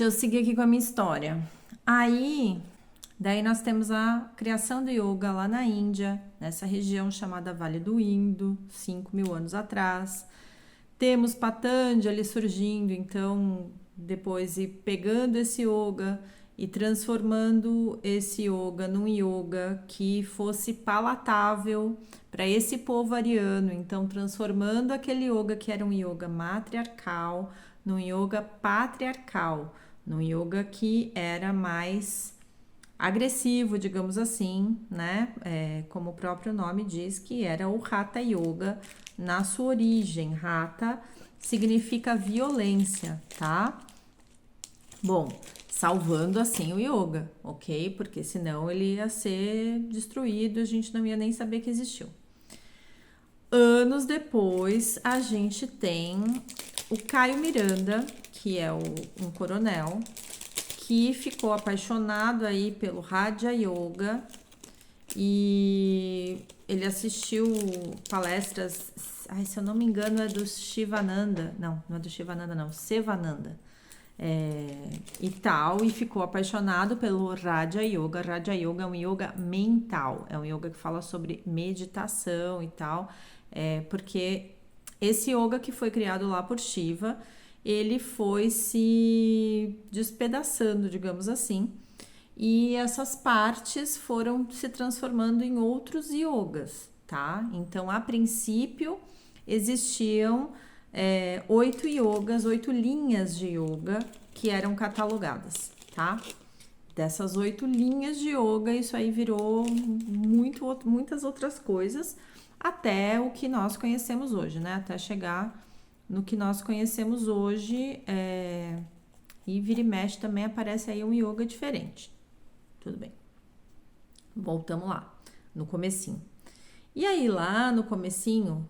Deixa eu seguir aqui com a minha história. Daí nós temos a criação do yoga lá na Índia, nessa região chamada Vale do Indo, 5.000 anos atrás. Temos Patanjali surgindo, então, depois e pegando esse yoga e transformando esse yoga num yoga que fosse palatável para esse povo ariano, então transformando aquele yoga que era um yoga matriarcal num yoga patriarcal, num yoga que era mais agressivo, digamos assim, né? Como o próprio nome diz, que era o Hatha Yoga na sua origem. Hatha significa violência, tá? Bom, salvando assim o yoga, ok? Porque senão ele ia ser destruído, a gente não ia nem saber que existiu. Anos depois, a gente tem o Caio Miranda, que é um coronel, que ficou apaixonado aí pelo Raja Yoga e ele assistiu palestras, se eu não me engano é do Shivananda, não é do Shivananda não, Sevananda, e tal, e ficou apaixonado pelo Raja Yoga. Raja Yoga é um yoga mental, é um yoga que fala sobre meditação e tal, porque esse yoga que foi criado lá por Shiva, ele foi se despedaçando, digamos assim, e essas partes foram se transformando em outros yogas, tá? Então, a princípio, existiam 8 yogas, 8 linhas de yoga que eram catalogadas, tá? Dessas 8 linhas de yoga, isso aí virou muitas outras coisas, até o que nós conhecemos hoje, né? Até chegar no que nós conhecemos hoje, e vira e mexe também aparece aí um yoga diferente. Tudo bem. Voltamos lá, no comecinho. E aí lá no comecinho,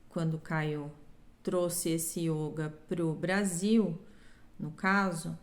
quando o Caio trouxe esse yoga pro Brasil, no caso,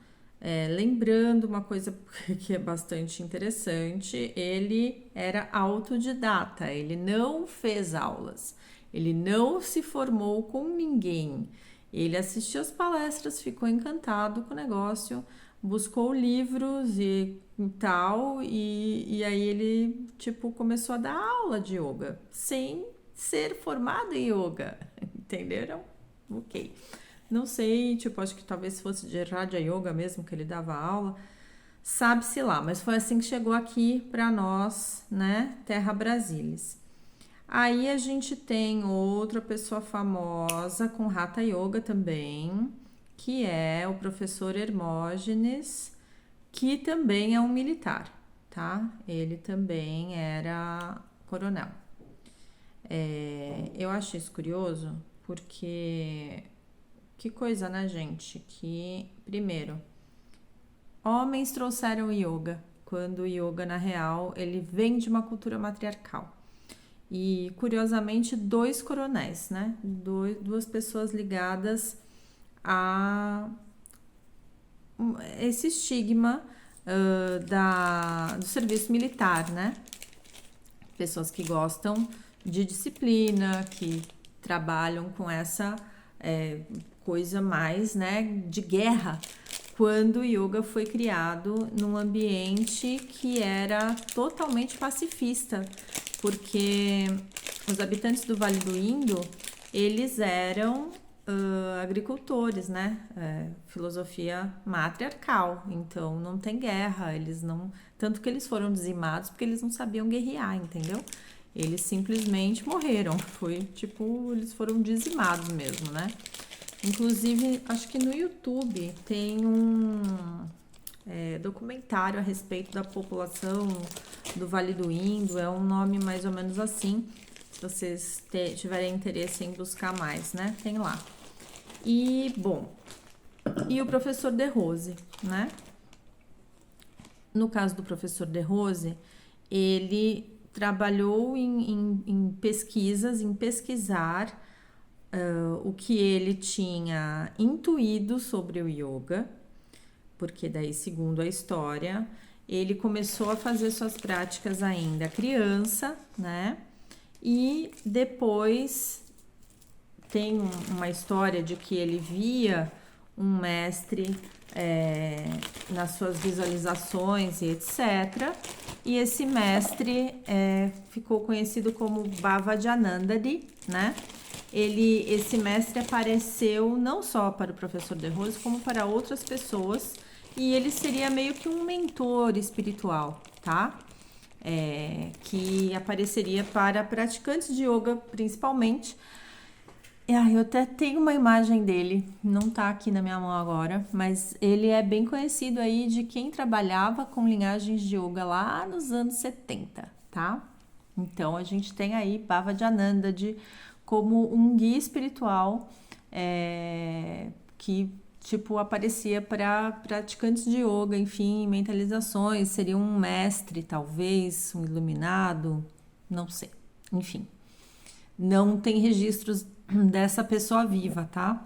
lembrando uma coisa que é bastante interessante, ele era autodidata, ele não fez aulas, ele não se formou com ninguém, ele assistiu as palestras, ficou encantado com o negócio, buscou livros e tal, e aí ele, tipo, começou a dar aula de yoga, sem ser formado em yoga, entenderam? Ok. Não sei, tipo, acho que talvez fosse de Raja Yoga mesmo que ele dava aula, sabe-se lá, mas foi assim que chegou aqui para nós, né, Terra Brasilis. Aí a gente tem outra pessoa famosa com Hatha Yoga também, que é o professor Hermógenes, que também é um militar, tá? Ele também era coronel. Eu acho isso curioso porque que coisa, né, gente? Que, primeiro, homens trouxeram o yoga, quando o yoga, na real, ele vem de uma cultura matriarcal. E, curiosamente, 2 coronéis, né? Duas pessoas ligadas a esse estigma do serviço militar, né? Pessoas que gostam de disciplina, que trabalham com essa coisa mais, né, de guerra, quando o yoga foi criado num ambiente que era totalmente pacifista, porque os habitantes do Vale do Indo, eles eram agricultores, né? Filosofia matriarcal, então não tem guerra, eles não, tanto que eles foram dizimados porque eles não sabiam guerrear, entendeu? Eles simplesmente morreram, foi tipo, eles foram dizimados mesmo, né? Inclusive, acho que no YouTube tem um documentário a respeito da população do Vale do Indo, é um nome mais ou menos assim, se vocês tiverem interesse em buscar mais, né? Tem lá. E, bom, e o professor De Rose, né? No caso do professor De Rose, ele trabalhou em pesquisas, em pesquisar o que ele tinha intuído sobre o yoga, porque daí, segundo a história, ele começou a fazer suas práticas ainda criança, né? E depois tem uma história de que ele via um mestre nas suas visualizações e etc. E esse mestre ficou conhecido como Bavajanandari, né? Esse mestre apareceu não só para o professor De Rose, como para outras pessoas, e ele seria meio que um mentor espiritual, tá? Que apareceria para praticantes de yoga, principalmente. Eu até tenho uma imagem dele, não tá aqui na minha mão agora, mas ele é bem conhecido aí de quem trabalhava com linhagens de yoga lá nos anos 70, tá? Então a gente tem aí Bavajananda como um guia espiritual que tipo aparecia para praticantes de yoga, enfim, mentalizações, seria um mestre, talvez, um iluminado, não sei, enfim. Não tem registros dessa pessoa viva, tá?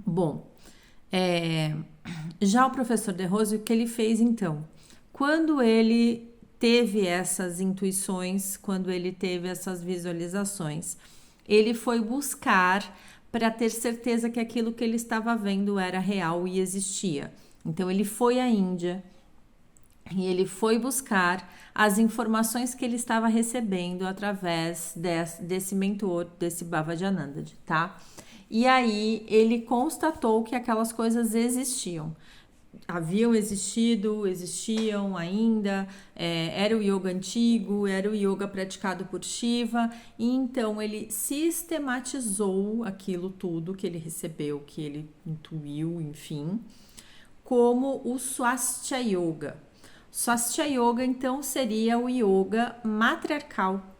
Bom, já o professor De Rose, o que ele fez então? Quando ele teve essas intuições, quando ele teve essas visualizações, ele foi buscar para ter certeza que aquilo que ele estava vendo era real e existia. Então ele foi à Índia e ele foi buscar as informações que ele estava recebendo através desse mentor, desse Bavajananda, tá? E aí ele constatou que aquelas coisas existiam. Haviam existido, existiam ainda, era o yoga antigo, era o yoga praticado por Shiva, e então ele sistematizou aquilo tudo que ele recebeu, que ele intuiu, enfim, como o Swastika Yoga. Swastika Yoga, então, seria o yoga matriarcal.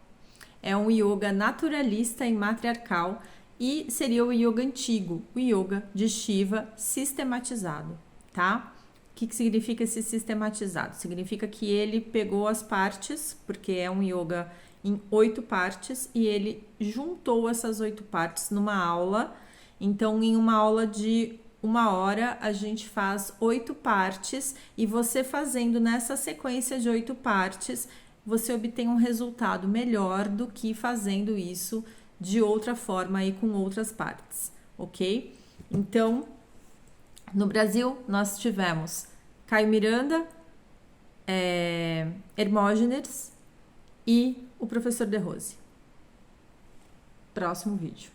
É um yoga naturalista e matriarcal e seria o yoga antigo, o yoga de Shiva sistematizado, tá? O que significa esse sistematizado? Significa que ele pegou as partes, porque é um yoga em 8 partes, e ele juntou essas 8 partes numa aula. Então, em uma aula de 1 hora, a gente faz 8 partes, e você fazendo nessa sequência de 8 partes, você obtém um resultado melhor do que fazendo isso de outra forma e com outras partes, ok? Então, no Brasil, nós tivemos Caio Miranda, Hermógenes e o professor De Rose. Próximo vídeo.